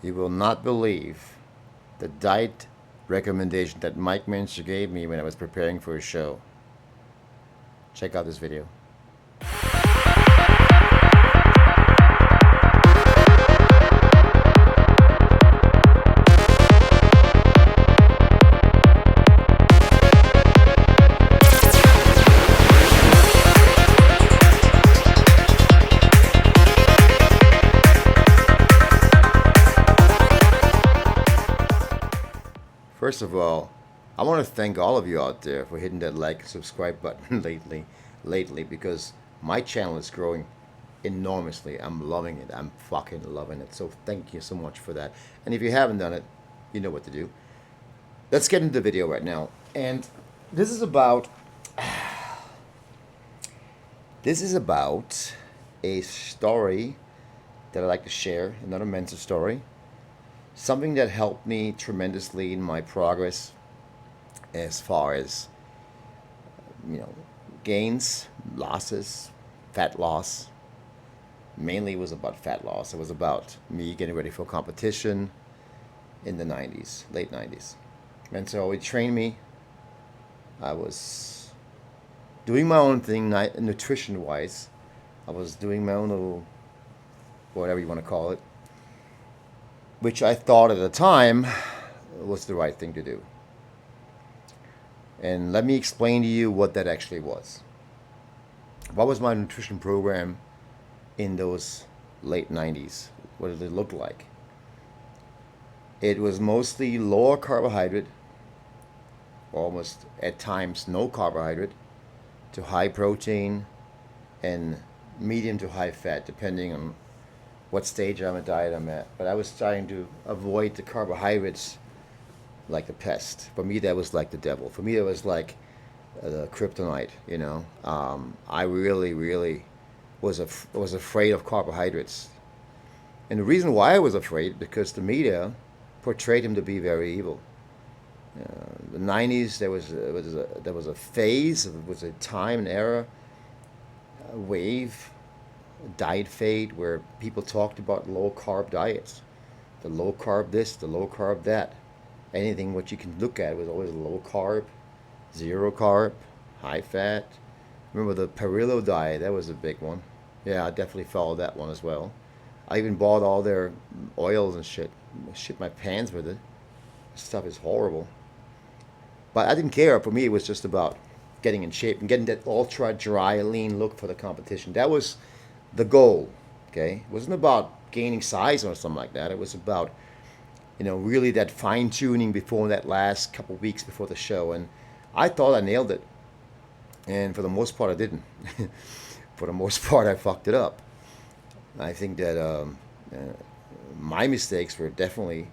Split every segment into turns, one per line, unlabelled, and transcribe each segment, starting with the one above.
You will not believe the diet recommendation that Mike Mentzer gave me when I was preparing for a show. Check out this video. First of all, I want to thank all of you out there for hitting that like and subscribe button lately because my channel is growing enormously. I'm loving it. I'm fucking loving it. So thank you so much for that. And if you haven't done it, you know what to do. Let's get into the video right now. And this is about a story that I'd like to share, another Mentzer story. Something that helped me tremendously in my progress as far as, gains, losses, fat loss. Mainly it was about fat loss. It was about me getting ready for competition in the 90s, late 90s. And so it trained me. I was doing my own thing, nutrition-wise. I was doing my own little, whatever you want to call it, which I thought at the time was the right thing to do. And let me explain to you what that actually was. What was my nutrition program in those late 90s? What did it look like? It was mostly lower carbohydrate, almost at times no carbohydrate, to high protein and medium to high fat, depending on what stage on a diet I'm at. But I was trying to avoid the carbohydrates like the pest. For me, that was like the devil. For me, it was like the kryptonite, I really was afraid of carbohydrates. And the reason why I was afraid, because the media portrayed him to be very evil. The 90s, there was a phase, it was a time, an era, a wave, diet fad where people talked about low carb diets, the low carb this, the low carb that. Anything what you can look at was always low carb, zero carb, high fat. Remember the Perillo diet? That was a big one. Yeah, I definitely followed that one as well. I even bought all their oils and shit. Shit my pants with it. This stuff is horrible. But I didn't care. For me, it was just about getting in shape and getting that ultra dry, lean look for the competition. That was the goal, okay? It wasn't about gaining size or something like that. It was about, really that fine tuning before that last couple weeks before the show. And I thought I nailed it. And for the most part, I didn't. For the most part, I fucked it up. I think that my mistakes were definitely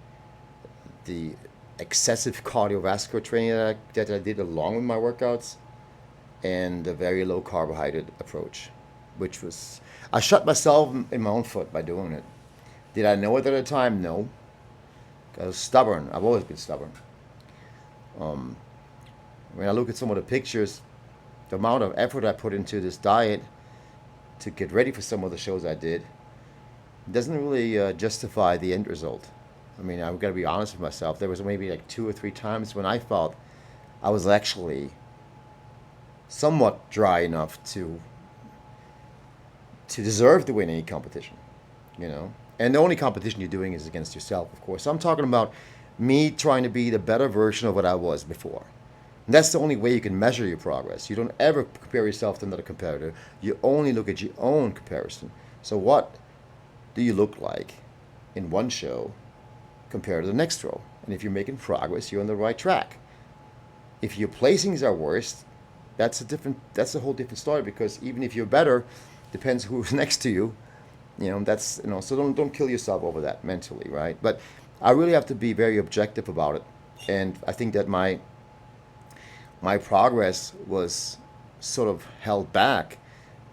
the excessive cardiovascular training that I did along with my workouts and the very low carbohydrate approach, which was, I shot myself in my own foot by doing it. Did I know it at the time? No. I was stubborn. I've always been stubborn. When I look at some of the pictures, the amount of effort I put into this diet to get ready for some of the shows I did doesn't really justify the end result. I mean, I've got to be honest with myself. There was maybe like 2 or 3 times when I felt I was actually somewhat dry enough to deserve to win any competition, And the only competition you're doing is against yourself, of course. So I'm talking about me trying to be the better version of what I was before. And that's the only way you can measure your progress. You don't ever compare yourself to another competitor. You only look at your own comparison. So what do you look like in one show compared to the next row? And if you're making progress, you're on the right track. If your placings are worse, that's a whole different story, because even if you're better, depends who's next to you. So don't kill yourself over that mentally, right? But I really have to be very objective about it. And I think that my progress was sort of held back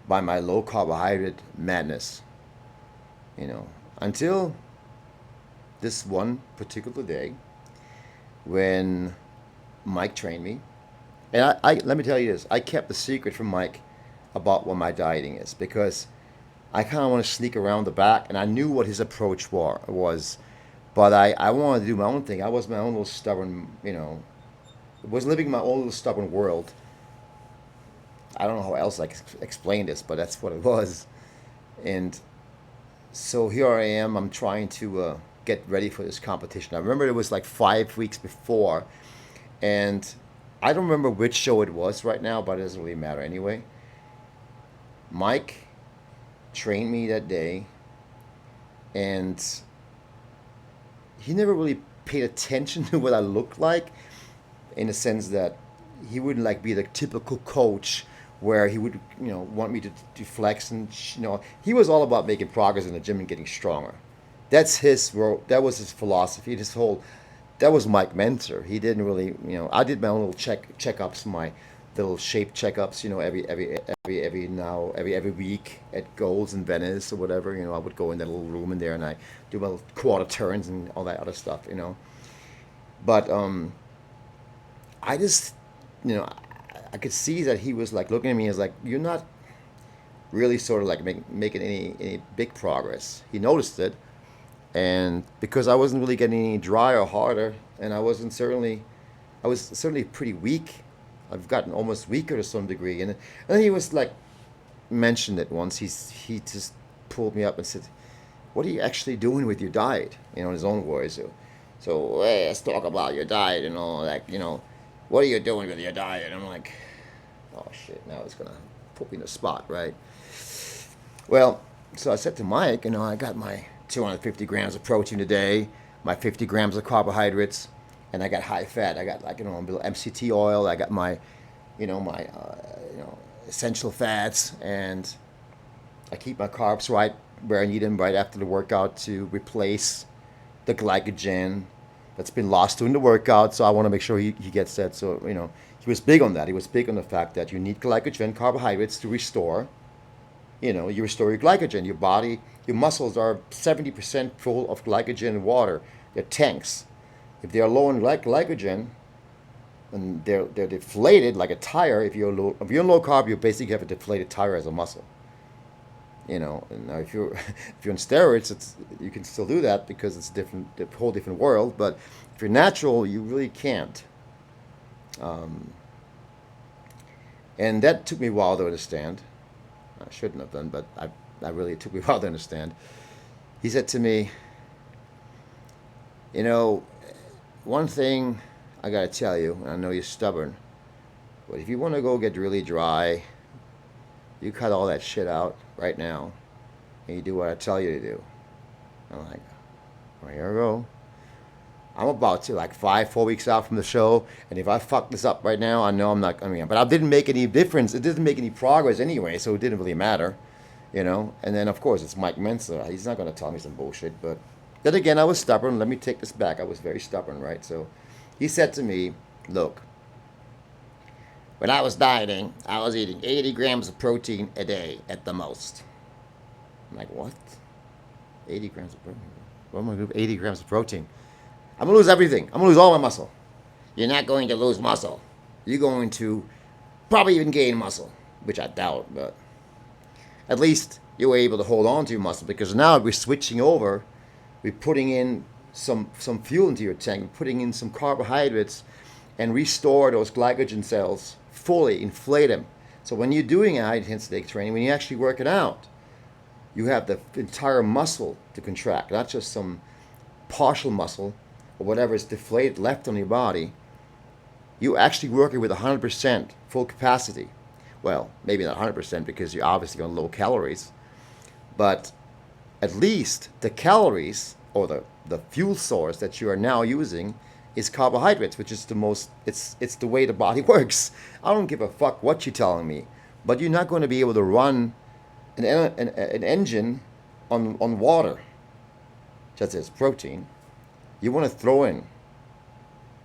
by my low carbohydrate madness, until this one particular day when Mike trained me. And I let me tell you this, I kept the secret from Mike about what my dieting is, because I kind of want to sneak around the back, and I knew what his approach was But I wanted to do my own thing. I was my own little stubborn, was living my own little stubborn world. I don't know how else I can explain this, but that's what it was. And so here I am. I'm trying to get ready for this competition. I remember it was like 5 weeks before, and I don't remember which show it was right now, but it doesn't really matter anyway. Mike trained me that day, and he never really paid attention to what I looked like, in the sense that he wouldn't like be the typical coach where he would want me to flex, and he was all about making progress in the gym and getting stronger. That was his philosophy. That was Mike Mentzer. He didn't really, I did my own little checkups, my little shape checkups, every week at Gold's in Venice or whatever. I would go in that little room in there and I do my little quarter turns and all that other stuff. But I just, I could see that he was like looking at me as like, you're not really sort of like making any big progress. He noticed it, and because I wasn't really getting any drier or harder, and I was certainly pretty weak. I've gotten almost weaker to some degree, and then he was like mentioned it once. He just pulled me up and said, "What are you actually doing with your diet?" In his own words. So hey, let's talk about your diet and all that. What are you doing with your diet? And I'm like, oh shit, now it's gonna put me in a spot, right? Well, so I said to Mike, I got my 250 grams of protein a day, my 50 grams of carbohydrates, and I got high fat. I got a little MCT oil. I got my, my essential fats, and I keep my carbs right where I need them right after the workout to replace the glycogen that's been lost during the workout. So I want to make sure he gets that. So he was big on that. He was big on the fact that you need glycogen, carbohydrates to restore. You restore your glycogen. Your body, your muscles are 70% full of glycogen and water. They're tanks. If they are low in glycogen, and they're deflated like a tire. If you're low carb, you basically have a deflated tire as a muscle. And now if you're on steroids, you can still do that because it's a whole different world. But if you're natural, you really can't. And that took me a while to understand. I shouldn't have done, but I really, it took me a while to understand. He said to me, one thing I gotta tell you, and I know you're stubborn, but if you want to go get really dry, you cut all that shit out right now, and you do what I tell you to do. I'm like, well, here we go. I'm about to 4 weeks out from the show, and if I fuck this up right now, I know I'm not. But I didn't make any difference. It didn't make any progress anyway, so it didn't really matter, And then of course it's Mike Mentzer. He's not gonna tell me some bullshit. But then again, I was stubborn. Let me take this back. I was very stubborn, right? So he said to me, "Look, when I was dieting, I was eating 80 grams of protein a day at the most." I'm like, what? 80 grams of protein? What am I gonna do with 80 grams of protein? I'm gonna lose everything. I'm gonna lose all my muscle. You're not going to lose muscle. You're going to probably even gain muscle, which I doubt, but at least you were able to hold on to your muscle, because now we're switching over. We're putting in some fuel into your tank. We're putting in some carbohydrates and restore those glycogen cells fully, inflate them. So when you're doing high intensity training, when you actually work it out, you have the entire muscle to contract, not just some partial muscle or whatever is deflated left on your body. You actually working with 100% full capacity. Well, maybe not 100% because you're obviously on low calories, but at least the calories or the fuel source that you are now using is carbohydrates, which is it's the way the body works. I don't give a fuck what you're telling me, but you're not going to be able to run an engine on water, just as protein. You want to throw in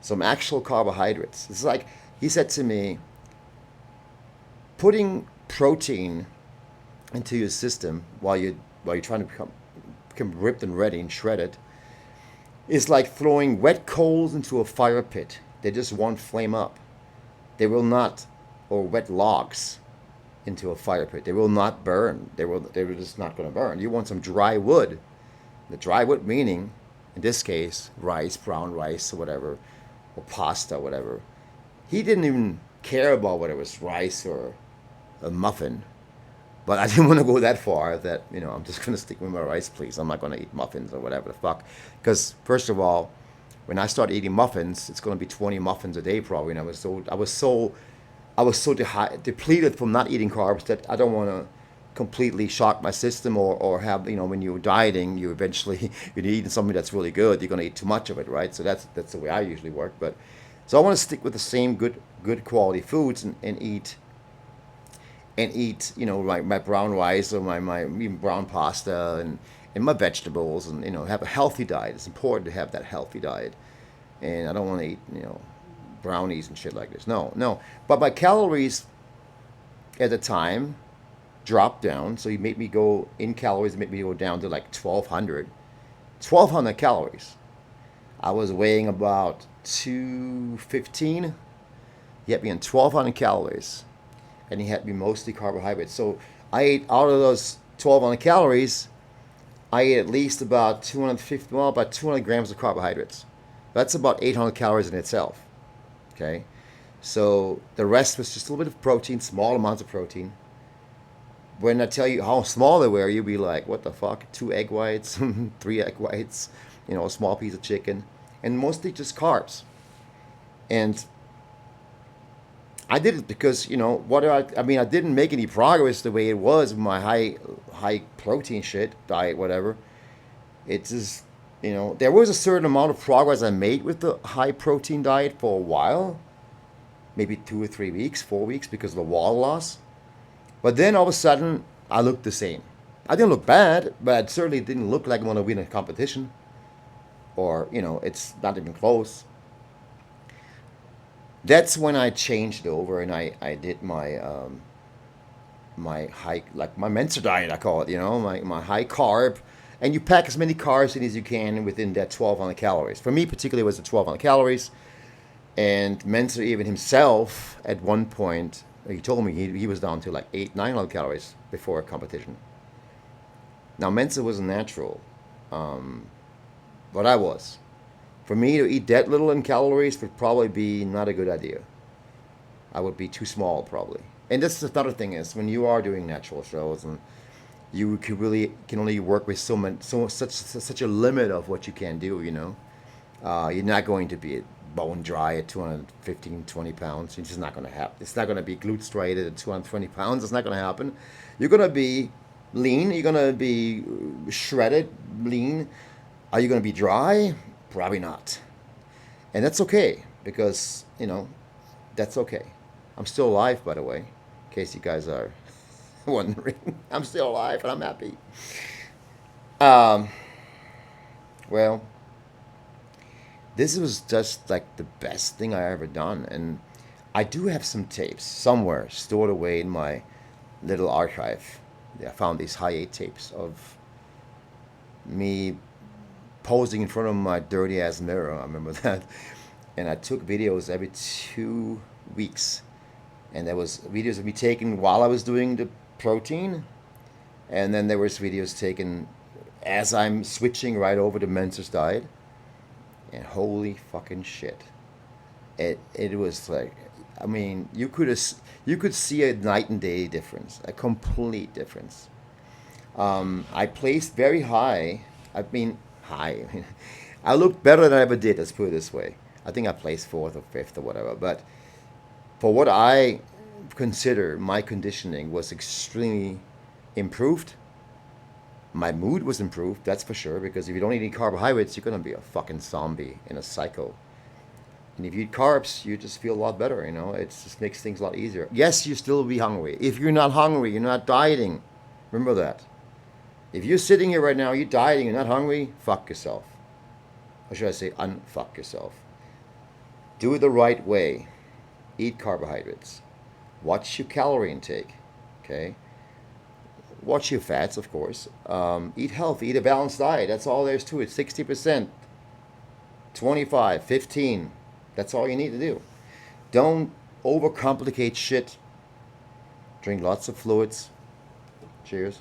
some actual carbohydrates. It's like he said to me, putting protein into your system while you're trying to become ripped and ready and shredded is like throwing wet coals into a fire pit. They just won't flame up. They will not, or wet logs into a fire pit. They will not burn. They're just not going to burn. You want some dry wood. The dry wood meaning, in this case, rice, brown rice or whatever, or pasta, whatever. He didn't even care about whether it was rice or a muffin. But I didn't want to go that far that, I'm just going to stick with my rice, please. I'm not going to eat muffins or whatever the fuck. Because, first of all, when I start eating muffins, it's going to be 20 muffins a day probably. And I was so depleted from not eating carbs that I don't want to completely shock my system or have, when you're dieting, you eventually, you're eating something that's really good, you're going to eat too much of it, right? So that's the way I usually work. But so I want to stick with the same good quality foods and eat, my brown rice or my even brown pasta and my vegetables and, have a healthy diet. It's important to have that healthy diet. And I don't want to eat, brownies and shit like this. No. But my calories at the time dropped down. So you make me go in calories, make me go down to like 1,200 calories. I was weighing about 215. He had me on 1,200 calories, and he had me mostly carbohydrates. So I ate out of those 1,200 calories, I ate at least about 200 grams of carbohydrates. That's about 800 calories in itself. Okay, so the rest was just a little bit of protein, small amounts of protein. When I tell you how small they were, you'll be like, what the fuck? 2 egg whites, 3 egg whites, a small piece of chicken, and mostly just carbs. And I did it because, I didn't make any progress the way it was with my high protein shit diet, whatever. It's just, there was a certain amount of progress I made with the high protein diet for a while, maybe 2 or 3 weeks, 4 weeks because of the water loss. But then all of a sudden, I looked the same. I didn't look bad, but I certainly didn't look like I want to win a competition. Or, it's not even close. That's when I changed over and I did my my high, like my Mentzer diet, I call it, my high carb. And you pack as many carbs in as you can within that 1,200 calories. For me, particularly, it was the 1,200 calories. And Mentzer even himself, at one point, he told me he was down to like 900 calories before a competition. Now, Mentzer was natural, but I was. For me to eat that little in calories would probably be not a good idea. I would be too small, probably. And this is another thing is when you are doing natural shows and you can only work with such a limit of what you can do. You're not going to be bone dry at 215, 20 pounds. It's just not going to happen. It's not going to be glute striated at 220 pounds. It's not going to happen. You're going to be lean. You're going to be shredded, lean. Are you going to be dry? Probably not. And that's okay because, that's okay. I'm still alive, by the way, in case you guys are wondering. I'm still alive and I'm happy. Well, this was just like the best thing I ever done. And I do have some tapes somewhere stored away in my little archive. I found these high 8 tapes of me posing in front of my dirty ass mirror. I remember that. And I took videos every 2 weeks. And there was videos of me taken while I was doing the protein. And then there was videos taken as I'm switching right over to Mentzer's diet. And holy fucking shit. It was like, you could see a night and day difference, a complete difference. I placed very high. High. I looked better than I ever did, let's put it this way. I think I placed 4th or 5th or whatever. But for what I consider my conditioning was extremely improved. My mood was improved, that's for sure, because if you don't eat any carbohydrates, you're going to be a fucking zombie in a cycle. And if you eat carbs, you just feel a lot better, It just makes things a lot easier. Yes, you still will be hungry. If you're not hungry, you're not dieting. Remember that. If you're sitting here right now, you're dieting, you're not hungry, fuck yourself. Or should I say, unfuck yourself. Do it the right way. Eat carbohydrates. Watch your calorie intake, okay? Watch your fats, of course. Eat healthy. Eat a balanced diet. That's all there's to it. 60%, 25, 15. That's all you need to do. Don't overcomplicate shit. Drink lots of fluids. Cheers.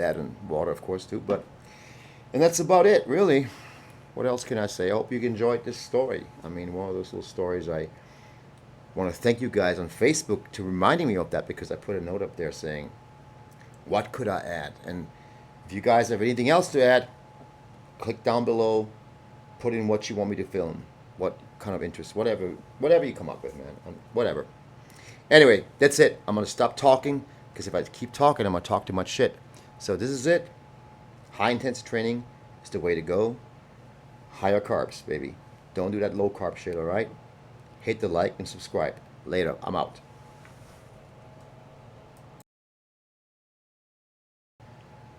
that and water, of course, too. And that's about it, really. What else can I say? I hope you enjoyed this story. I mean, one of those little stories. I want to thank you guys on Facebook to reminding me of that, because I put a note up there saying, what could I add? And if you guys have anything else to add, click down below, put in what you want me to film, what kind of interest, whatever you come up with, man, whatever. Anyway, that's it. I'm going to stop talking, because if I keep talking, I'm going to talk too much shit. So this is it. High intensity training is the way to go. Higher carbs, baby. Don't do that low carb shit, all right? Hit the like and subscribe. Later. I'm out.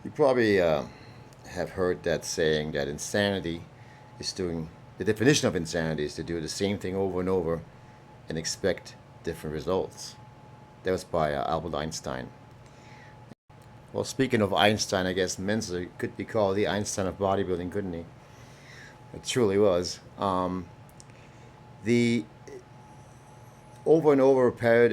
You probably have heard that saying that insanity is doing, the definition of insanity is to do the same thing over and over and expect different results. That was by Albert Einstein. Well, speaking of Einstein, I guess Mentzer could be called the Einstein of bodybuilding, couldn't he? It truly was. The over and over repetitive